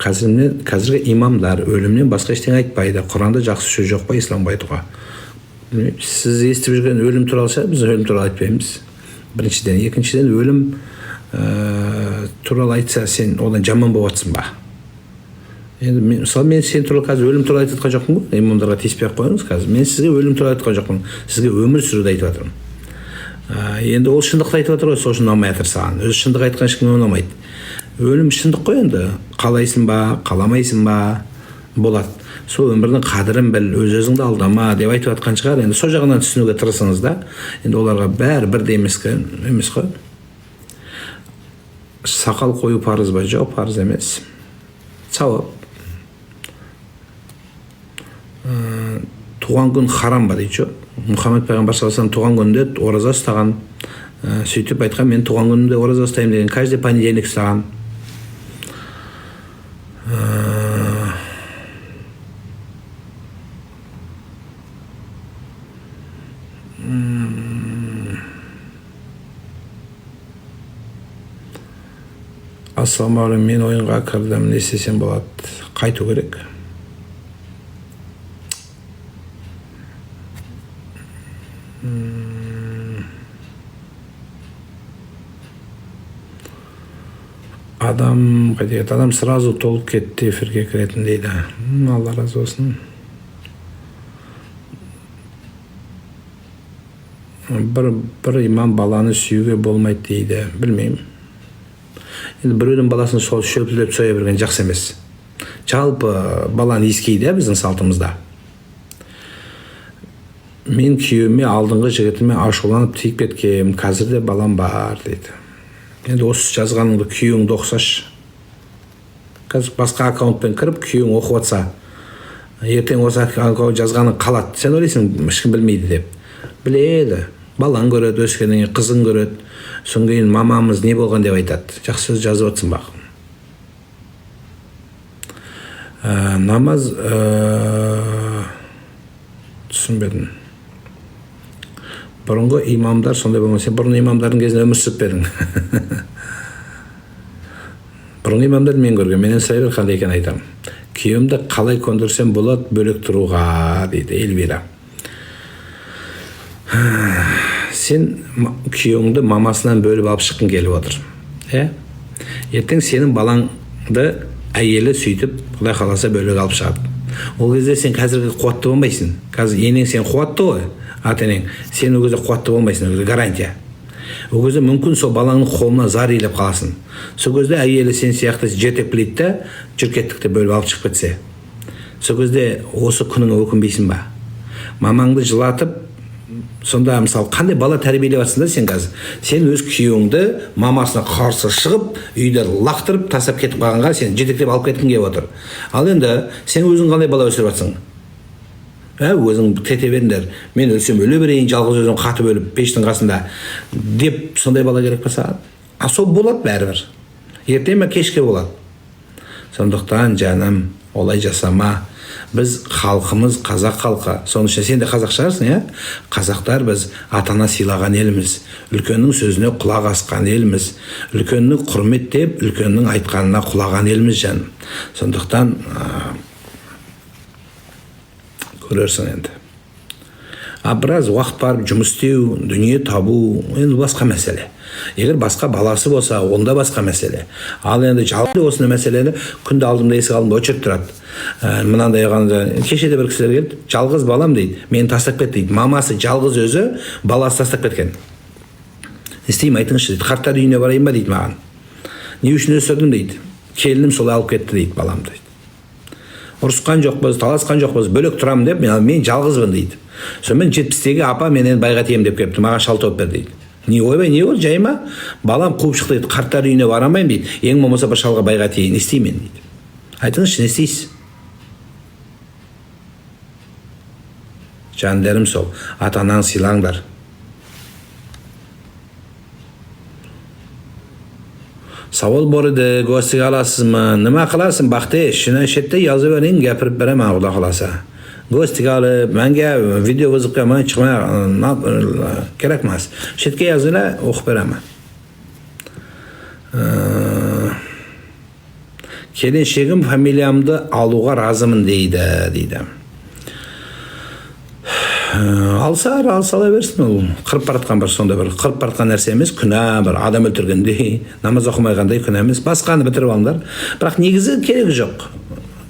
қазіргі имамдар өлімнен басқа ештеңе айтпайды. Құранда жақсы сөз жоқ па исламға айтуға? Сіз естіп жүрген өлім туралы шығар, біз өлім туралы айтпаймыз. Біріншіден, екіншіден өлім туралы айтса, сен одан жаман болып жатсың ба? Енді мысалы мен сен туралы қазір өлім туралы айтып жатқан жоқпын ғой, имамдарға тиіспей ақ қойыңыз қазір. Мен сізге өлім туралы айтқан жоқпын, сізге өмір сүруді айтып жатырмын. Енді ол шындықты айтып жатыр ғой, сол үшін ұнамай жатыр саған. Өзі шындық айтқан ешкімге ұнамайды. Өлім шындық қой енді, қалайсың ба, қаламайсың ба, болады. Сол өмірдің қадірін біл, өз-өзіңді алдама деп айтып жатқан шығар. Енді сол жағынан түсінуге тырысыңыз да. Енді оларға бәрі бірдей емес қой. Сақал қою парыз ба? Жоқ, парыз емес. Сауап. Туған күн харам ба дейді. Мұхаммед пайғамбар саллаллаху туған күнінде ораза ұстаған. Сөйтіп айтқан, мен туған күнімде ораза ұстаймын деген, каждый понедельник ұстаған. Ассалаумағалейкум, мен ойынға кірдім, не істесем болады? Қайту керек. Адам сразу толып кетті, эфирге кіретін дейді. Алла разы болсын. Бір имам баланы сүюге болмайды дейді. Білмеймін. Енді біреудің баласын сол шөпілдеп соя берген жақсы емес. Жалпы баланы иіскейді біздің салтымызда. Мен күйеуіме, алдыңғы жігітіме ашуланып тиіп кеткем, қазір де балам бар дейді. Енді осы жазғаныңды күйеуіңді оқысашы. Қазір басқа аккаунтпен кіріп күйеуің оқып жатса, ертең осы аккаунт жазғаның қалады. Сен ойлайсың, ешкім білмейді деп. Біледі. Балаң көреді, өскеннен кейін қызың көреді. Содан кейін мамамыз не болған деп айтады. Жақсы сөз жазып отырсың бақ. Намаз түсінбедім. Бұрынғы имамдар сондай болмаса, бұрын имамдардың кезінде өмір сүріп бердің. Бұрынғы имамдар мен көрген, менен сұрай бер қандай екен айтамын. Күйеуімді қалай көндірсем болады бөлек тұруға дейді Эльвира. Сен күйеуіңді мамасынан бөліп алып шыққың келіп отыр. Ертең сенің балаңды әйелі сөйтіп, Құдай қаласа бөлек алып шығады. Ол кезде сен қазіргі қуатты болмайсың. Қазір енең сен қуатты ғой, ата-енең. Сен ол кезде қуатты болмайсың, ол кезде гарантия. Ол кезде мүмкін сол балаңның қолына зар илеп қаласың. Сол кезде әйелі сен сияқты жетек білейді, жүркеттікті бөліп алып шығып кетсе. Сол кезде осы күніңе өкінбейсің ба? Мамаңды жылатып, сонда мысалы қандай бала тәрбиелеп жатсың да сен қазір? Сен өз күйеуіңді мамасына қарсы шығып, үйде лақтырып, тастап кетіп қалғанға сен жетектеп алып кеткің келіп отыр. Ал енді сен өзің қандай бала өсіріп жатсың? Өзің тете беріңдер, мен өлсем өле берейін, жалғыз өзім қатып өліп пештің қасында деп сондай бала керек па саған? Сол болады бәрібір. Ертең ме кешке болады. Сондықтан жаным, олай жасама. Біз халқымыз қазақ халқы. Соның үшін сен де қазақ шығарсың, Қазақтар біз атана сыйлаған еліміз. Үлкеннің сөзіне құлақ асқан еліміз. Үлкеннің құрметтеп, үлкеннің айтқанына құлаған еліміз жаным. Сондықтан көрерсің енді. Біраз уақыт барып жұмыс істеу, дүние табу, енді басқа мәселе. Егер басқа баласы болса, онда басқа мәселе. Ал енді жалпы осыны мәселені күнде алдымда есік алдымда өшіріп тұрады. Мынандай ғанда кешеде бір кісілер келді, жалғыз балам дейді, мені тастап кетті дейді. Мамасы жалғыз өзі, баласы тастап кеткен. Істеймін, айтыңызшы дейді, қарттар үйіне барайын ба дейді маған. Не үшін өсірдім дейді. Келінім солай алып кетті дейді баламды дейді. Ұрысқан жоқпыз, таласқан жоқпыз, бөлек тұрамын деп, мен жалғызбын дейді. Сонымен 70-тегі апа менен байға тием деп кепті, маған шал тауып бер дейді. Не ойбай, не ол жайма? Балам қуып шықты дейді, қарттар үйіне барамайын дейді. Ең болмаса бір шалға байға тиейін, не істеймін дейді. Айтыңызшы, не істейсіз? Жандерім сол, ата-анаң сыйлаңдар. Savol bor edi, go'stiga olasizmi? Nima qilasiz? Baxti, shuni shetda yozib bering, gapirib beraman, xudo xolasa. Go'stiga olib, menga video yozib qo'yaman, chiqmay kerak emas. Chetga yozinglar, o'qib beraman. келіншегім фамилиямды алуға разымын дейді. Алса ала берсін, ол қырып баратқан бір сонда бір қырып баратқан нәрсе емес, күнә, бір адам өлтіргендей, намаз оқымайғандай күнә емес, басқаны бітіріп алыңдар. Бірақ негізі керегі жоқ.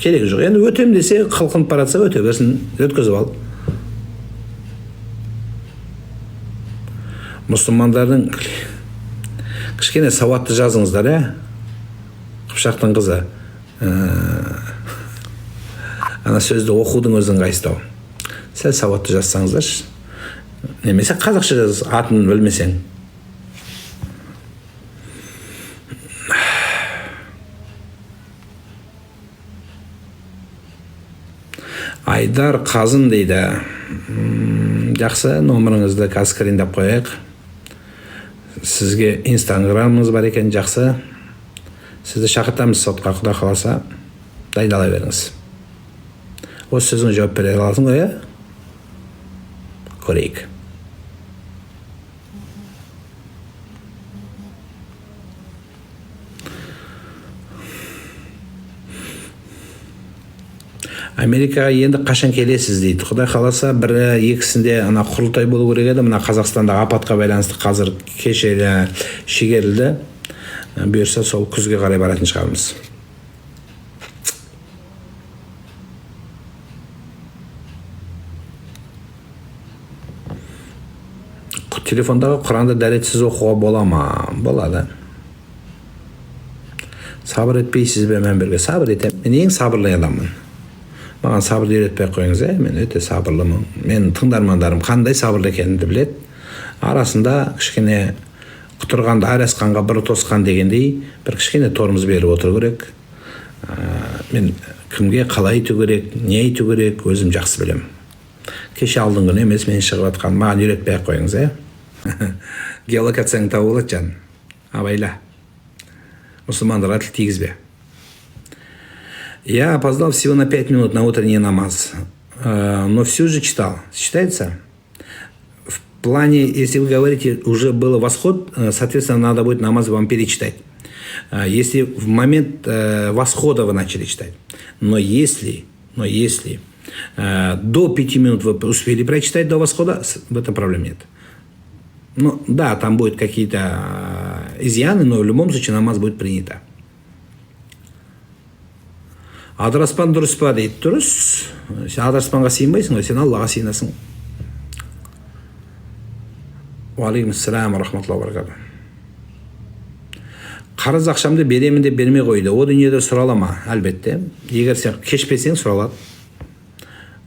Енді өтем десе, қылқынып баратса өте берсін, өткізіп ал. Мұсылмандардың кішкене сауатты жазыңыздар, Қыпшақтың қызы. Ана сөзді оқудың өзін қайыстау. Сәл сауатты жазсаңыздар. Немесе қазақша жаз, атын білмесең. Айдар Қазын дейді. Жақсы, номеріңізді қазір скриндап қояйық. Сізге инстаграмыңыз бар екен, жақсы. Сізді шақыртамыз сотқа, Құда қаласа, дайындала беріңіз. Осы сөзіңе жауап бере аласың ғой, көрейік. Америкаға енді қашан келесіз дейді. Құдай қаласа, екісінде құрылтай болу керек еді. Мына Қазақстанда апатқа байланысты қазір шегерілді. Бұйырса сол күзге қарай баратын шығармыз. Телефондағы Құранды дәретсіз оқуға бола ма? Болады. Сабыр етпейсіз бе? Мен бірге сабыр етем. Мен ең сабырлы адаммын. Маған сабырды үйретпей қойыңыз, мен өте сабырлымын. Мен тыңдармандарым қандай сабырлы екенімді біледі. Арасында кішкене құтырғанды арасқанға бір тосқан дегендей бір кішкене торымыз беріп отыру керек. Мен кімге қалай айту керек, не айту керек, өзім жақсы білем. Кеше алдың күні емес, мен шығып атқан, маған үйретпей қойыңыз, Геолокацияң тауып алады, жан. Абайла. Мұсылмандарға тіл тигізбе. Я опоздал всего на 5 минут на утренний намаз, но все же читал. Считается? В плане, если вы говорите, уже был восход, соответственно, надо будет намаз вам перечитать. Если в момент восхода вы начали читать. Но если до 5 минут вы успели прочитать до восхода, в этом проблем нет. Ну да, там будут какие-то изъяны, но в любом случае намаз будет принято. Адыраспан дұрыс па дейді. Дұрыс. Сен адыраспанға сыйынбайсың, сен Аллаға сыйынасың. Уалейкумассалам рахматуллахи ва баракатух. Қарыз ақшамды беремін деп бермей қойды. О дүниеде сұрала ма? Әлбетте. Егер сен кешпесең сұралады.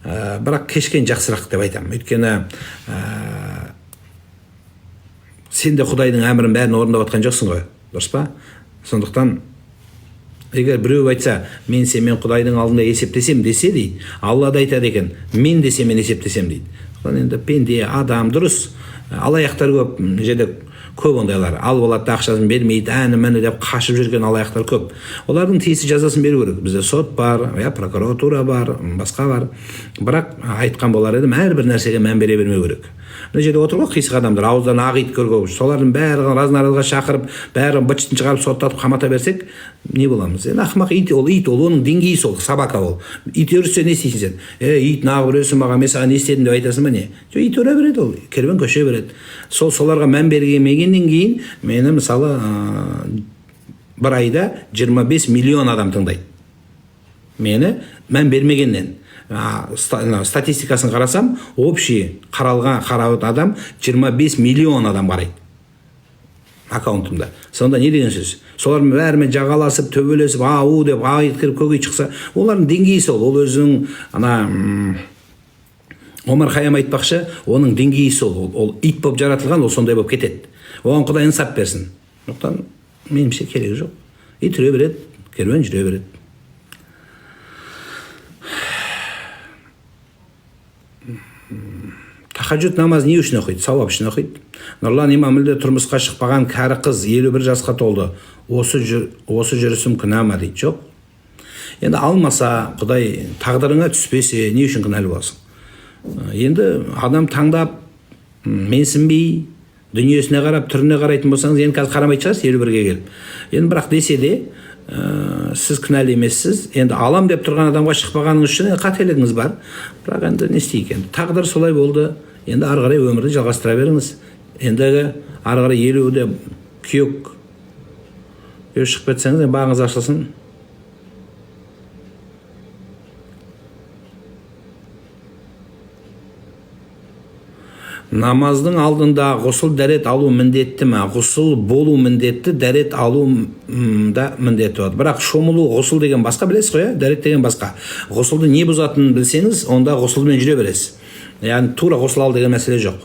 Бірақ кешкен жақсырақ деп айтамын. Өйткені сен де Құдайдың әмірін бәрін орындап жатқан жоқсың ғой. Дұрыс па? Сондықтан егер біреу айтса, мен Құдайдың алдында есептесем десе дейді, Алла да айтады екен, мен десе мен есептесем дейді. Енді пенде, адам, дұрыс, алаяқтар көп, жерде көп ондайлар. Алып алады, ақшасын бермейді, әні деп қашып жүрген алаяқтар көп. Олардың тиісті жазасын беру керек. Бізде сот бар, прокуратура бар, басқа бар. Бірақ айтқан болар едім, әрбір нәрсеге мән бере бермеу керек. Мына жерде отыр ғой қисық адамдар, ауыздан ақ ит көргөбүш. Солардың бәрін разнаразға шақырып, бәрін бытшытын шығарып соттатып қамата берсек, не боламыз? Ақымақ ит, ол оның деңгейі сол, собака ол. Ит өрсе не істейсің сен? Ит нағып өресің маған, мен саған не істедім деп айтасың ба не? Ит өре береді ол, керуен көше береді. Соларға мән бергеннен кейін мені мысалы бір айда 25 миллион адам тыңдайды. Мені мән бермегеннен. Статистикасын қарасам, общий қарауыт адам 25 миллион адам қарайды аккаунтымда. Сонда не деген сөз? Солардың бәрімен жағаласып, төбелесіп, ау деп, ит кіріп көкей шықса, олардың деңгейі сол. Ол өзінің Омар Хайям айтпақшы, оның деңгейі сол. Ол ит болып жаратылған, ол сондай болып кетеді. Оған Құдай инсап берсін. Сондықтан меніңше керегі жоқ. Ит жүре береді, керуен жүре береді. Тахаджуд намаз не үшін оқиды? Сауап үшін оқиды. Нұрлан имамілде тұрмысқа шықпаған кәрі қыз 51 жасқа толды. Осы жүрісім күнә ма дейді. Жоқ. Енді алмаса, Құдай тағдырыңа түспесе, не үшін кінәлі боласың? Енді адам таңдап, менсінбей, дүниесіне қарап, түріне қарайтын болсаңыз, енді қазір қарамайтын шығарсыз 51-ге келіп. Енді бірақ десе де, сіз кінәлі емессіз. Енді алам деп тұрған адамға шықпағаныңыз үшін қателігіңіз бар. Бірақ енді не істейік енді. Тағдыр солай болды. Енді ары қарай өмірді жалғастыра беріңіз. Енді ары қарай 50-де күйеу шығып кетсеңіз, бағыңыз ашылсын. Намаздың алдында ғұсыл дәрет алу міндетті ме? Ғұсыл болу міндетті, дәрет алу да міндетті болады. Бірақ шомылу, ғұсыл деген басқа, білесіз ғой, дәрет деген басқа. Ғұсылды не бұзатынын білсеңіз, онда ғұсылмен жүре бересіз. Яғни тура ғұсыл ал деген мәселе жоқ.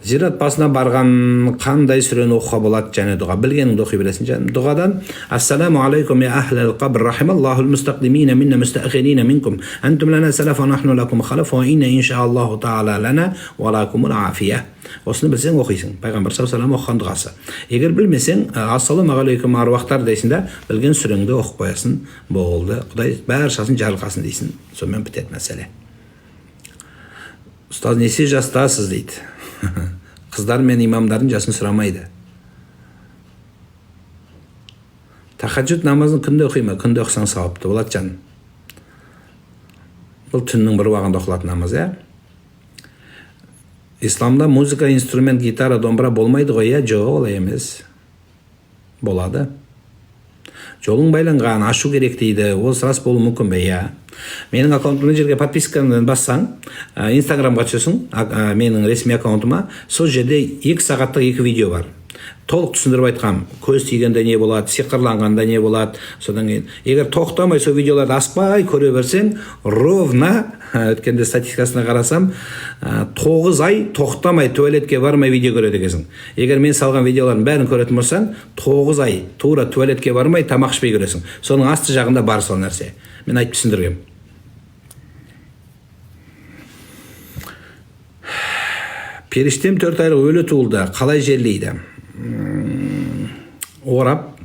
Зират басына барған қандай сүрені оқуға болады және дұға? Білгеніңді оқи бересің жаным. Дұғадан: Ассаламу алейкум я ахлал қабр, рахималлахул мустақдимина минна мустақирина минкум, антум лана салаф ва нахну лакум халаф ва инна иншааллаху таала лана ва лакумул афия. Осыны білсең оқисың. Пайғамбар саллаллаху алейхи оқыған дұғасы. Егер білмесең, ассаламу алейкум аруақтар дейсің да, білген сүреңді оқып қоясың. Болды. Құдай бәршасын жарылқасын дейсің. Сонымен бітеді мәселе. Ұстаз, неше жастасыз дейді. Қыздар мен имамдардың жасын сұрамайды. Тахаджуд намазын күнде оқима? Күнде оқысаң сауапты болады жаным. Бұл түннің бір уақытында оқылатын намаз, Исламда музыка, инструмент, гитара, домбыра болмайды ғой, жоқ, олай емес. Болады. Жолың байланған, ашу керек дейді. Ол рас болуы мүмкін бе? Менің аккаунтымда жерге подписканы бассаң, Инстаграмға түсесің, менің ресми аккаунтыма, сол жерде 2 сағаттық 2 видео бар. Толық түсіндіріп айтқам, көз тигенде не болады, сиқырланғанда не болады. Содан кейін, егер тоқтамай сол видеоларды аспай көре берсең, ровно, өткенде статистикасына қарасам, 9 ай тоқтамай туалетке бармай видео көреді екенсің. Егер мен салған видеолардың бәрін көретін болсаң, 9 ай тура туалетке бармай тамақ ішпей көресің. Соның асты жағында бар сол нәрсе. Мен айтып түсіндіргем. Періштем 4 айлық өлі туылды, қалай жерлейді? Орап,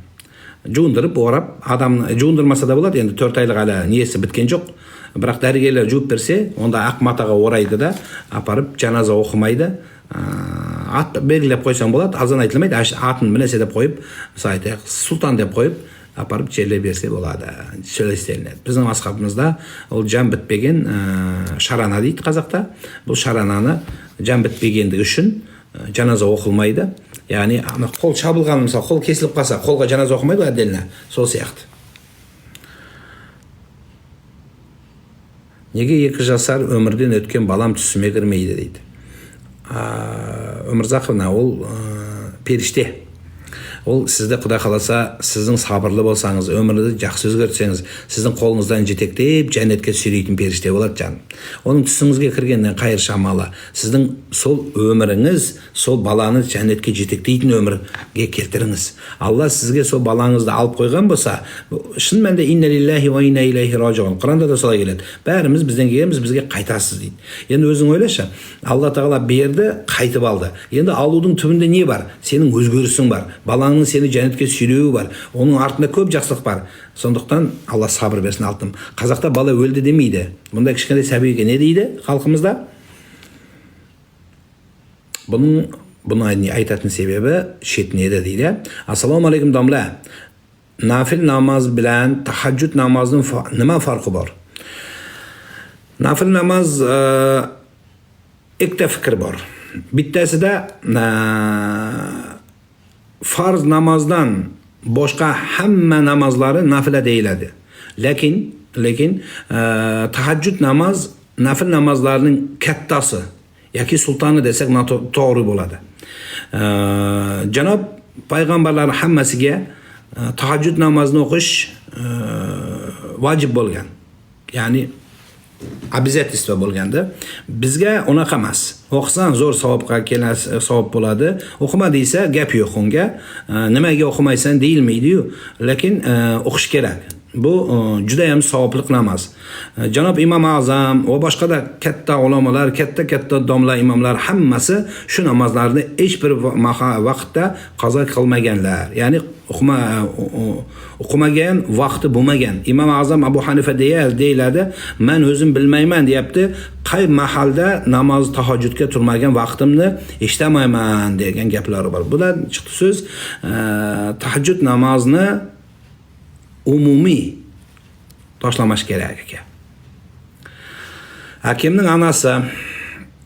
жуындырып, орап, адам жуындырмаса да болады, енді 4 айлық әлі ниесі біткен жоқ. Бірақ дәрігерлер жуып берсе, онда ақ матаға орайды да, апарып жаназа оқымайды. Ат белгілеп қойсаң болады, азан айтылмайды, атын мінесе деп қойып, сұлтан деп қойып, апарып жерлей берсе болады. Сөйлестерінеді. Біздің асхабымызда ол жан бітпеген шарана дейді қазақта. Бұл шарананы жан бітпегендігі үшін жаназа оқылмайды. Яғни қол шабылған, мысалы, қол кесіліп қалса, қолға жаназа оқымайды отдельно. Сол сияқты. Неге 2 жасар өмірден өткен балам түсіме кірмейді дейді. Өмірзақовна, ол періште. Ол сізді Құдай қаласа, сіздің сабырлы болсаңыз, өмірді жақсы өзгертсеңіз, сіздің қолыңыздан жетектеп жәннетке сүйрейтін періште болады жаным. Оның түсіңізге кіргеннен қайыр шамалы. Сіздің сол өміріңіз, сол баланы жәннетке жетектейтін өмірге келтіріңіз. Алла сізге сол балаңызды алып қойған болса, шын мәнінде инна лиллахи ва инна илайхи раджиун. Құранда да солай келеді. Бәріміз бізден келеміз, бізге қайтасыз дейді. Енді өзің ойлашы, Алла тағала берді, қайтып алды. Енді алудың түбінде не бар? Сенің өзгерісің бар. Балаңның сені жәннетке сүйреуі бар. Оның артында көп жақсылық бар. Сондықтан Алла сабыр берсін алтым. Қазақта бала өлді демейді. Бұндай кішкентай сәбиге не дейді халқымызда? Бұны айтатын себебі шетінеді дейді. Ассаламу алейкум домла. Нафил намаз білән тахаджуд намазының нема фарқы бар? Нафил намаз ikki fikr bor. Bittasida farz namozdan boshqa hamma namozlari nafila deyiladi. Lekin tahajjud namoz nafil namozlarning kattasi yoki sultoni desak to'g'ri bo'ladi. Janob payg'ambarlar hammasiga tahajjud namozini o'qish vojib bo'lgan. Ya'ni обязательство bo'lganda, bizga unaqa emas. O'qisang zo'r savobga kelasiz, savob bo'ladi. O'qima desa gap yo'q unga. Nimaga o'qimaysan deyilmaydi-yu, lekin o'qish kerak. Bu juda ham savobli namoz. Janob Imom Azam va boshqa katta ulamolar, katta domla imomlar hammasi shu namozlarni hech bir vaqtda qazo qilmaganlar. Ya'ni o'qimagan vaqti bo'lmagan. Imom Azam Abu Hanifa deyiladi, men o'zim bilmayman deyapti. Qay mahalda namoz tahajjudga turmagan vaqtimni eshitamayman degan gaplari bor. Bular chiqdi so'z tahajjud namozni umumiy tashlamаш kerak ekan. Akemning anasi,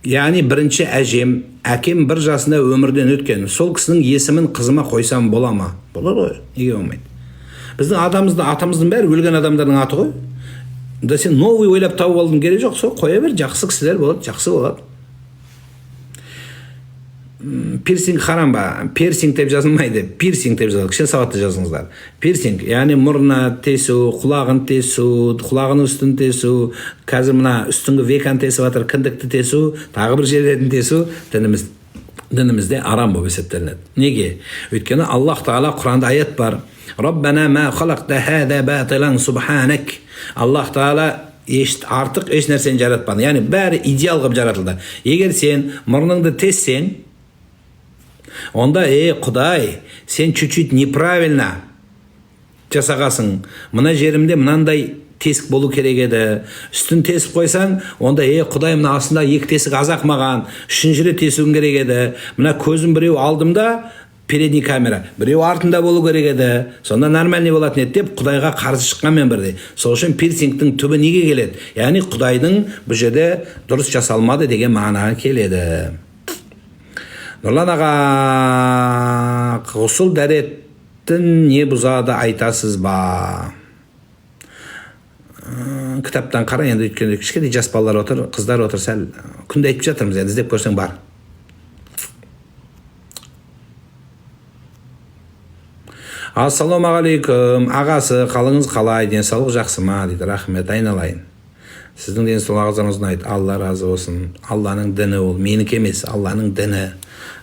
ya'ni birinchi әжем, әкем bir жасында өмірден өткен. Сол кісінің есімін қызыма қойсам бола ма? Болады ғой, неге болмайды? Біздің атамыздың бәрі өлген адамдардың аты ғой. Да сен новый ойлап тауып алдың керек жоқ, сол қоя бер, жақсы кісілер болады, жақсы болады. Пирсинг харам ба? Пирсинг деп жазылмайды, пирсинг деп жазылады. Кішкене сауатты жазыңыздар. Пирсинг, яғни мұрнына тесу, құлағын тесу, құлағының үстін тесу, қазір мына үстіңгі веканы тесіп жатыр, кіндікті тесу, тағы бір жерлерін тесу дінімізде арам болып есептелінеді. Неге? Өйткені Аллах Тағала Құранда аят бар. Раббана ма халақта хада батилан субханак. Аллах Тағала артық еш нәрсені жаратпады. Яғни бәрі идеал қылып жаратылды. Егер сен мұрныңды тессең, онда Құдай, сен чуть-чуть неправильно жасағасың. Мына жерімде мынандай тесік болу керек еді. Үстін тесіп қойсаң, онда Құдай, мына астында екі тесік азақ маған, үшінші рет тесуім керек еді. Мына көзім біреу алдымда, передний камера, біреу артында болу керек еді. Сонда нормальный болатын еді деп Құдайға қарсы шыққанмен бірдей. Сол үшін пирсингтің түбі неге келеді? Яғни Құдайдың бұл жерде дұрыс жасалмады деген мағынаға келеді. Нұрлан аға, ғұсыл дәреттін не бұзады айтасыз ба? Кітаптан қара, енді өйткенде кішкене жас балалар отыр, қыздар отыр, сәл күнде айтып жатырмыз, енді іздеп көрсең бар. Ассалаумағалейкум, ағасы, қалыңыз қалай, денсаулық жақсы ма дейді. Рахмет, айналайын. Сіздің денсаулығыңыз ұнайды, Алла разы болсын. Алланың діні ол, менікі емес, Алланың діні.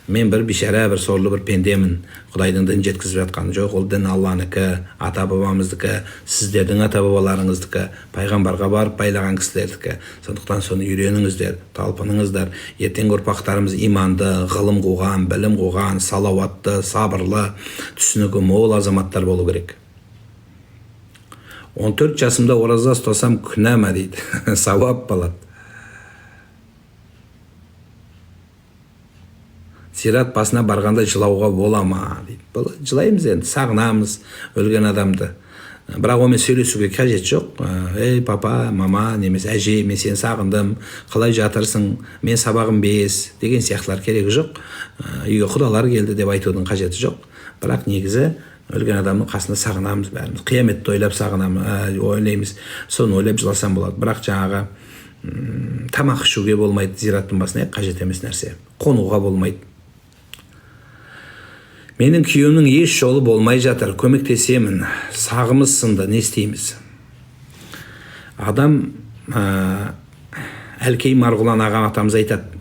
Мен бір бишара, бір сорлы бір пендемін. Құдайдың дінін жеткізіп жатқан жоқ. Ол дін Алланыкі, ата-бабамыздікі, сіздердің ата-бабаларыңыздікі, пайғамбарға барып байлаған кісілердікі. Сондықтан соны үйреніңіздер, талпыныңыздар. Ертең ұрпақтарымыз иманды, ғылым қуған, білім қуған, салауатты, сабырлы, түсінігі мол азаматтар болу керек. 14 жасымда ораза ұстасам күнә ма дейді. Сауап болады. Сират басына барғанда жылауға бола ма дейді. Жылаймыз енді, сағынамыз өлген адамды. Бірақ онымен сөйлесуге қажет жоқ. Ей папа, мама, немесе әже, мен сені сағындым, қалай жатырсың, мен сабағым 5 деген сияқтылар керек жоқ. Үйге құдалар келді деп айтудың қажеті жоқ. Бірақ негізі өлген адамның қасында сағынамыз бәріміз. Қияметті ойлап сағынамыз, ойлаймыз. Соны ойлап жыласам болады. Бірақ жаңағы тамақ ішуге болмайды, зираттың басына қажет емес нәрсе. Қонуға болмайды. Менің күйеуімнің еш жолы болмай жатыр, көмектесемін, сағымыз сынды, не істейміз? Адам, Әлкей Марғұлан ағам атамыз айтады,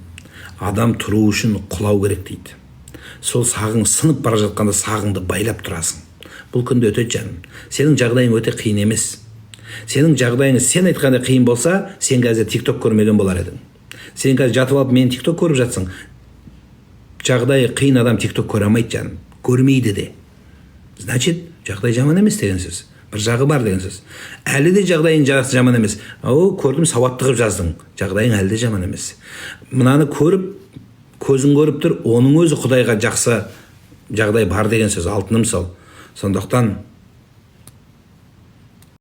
адам тұру үшін құлау керек дейді. Сол сағың сынып бара жатқанда сағыңды байлап тұрасың. Бұл күнде өтеді жаным. Сенің жағдайың өте қиын емес. Сенің жағдайың сен айтқанда қиын болса, сен қазір TikTok көрмеген болар едің. Сен қазір жатып алып мен TikTok көріп жатсың. Жағдайы қиын адам TikTok көре алмайды жаным. Көрмейді де. Значит, жағдай жаман емес деген сөз. Бір жағы бар деген сөз. Әлі де жағдайың жаман емес. Көрдім, сауатты қылып жаздың. Жағдайың әлі де жаман емес. Мынаны көріп, көзің көріп тұр, оның өзі Құдайға жақсы жағдай бар деген сөз. Алтыным сол. Сондықтан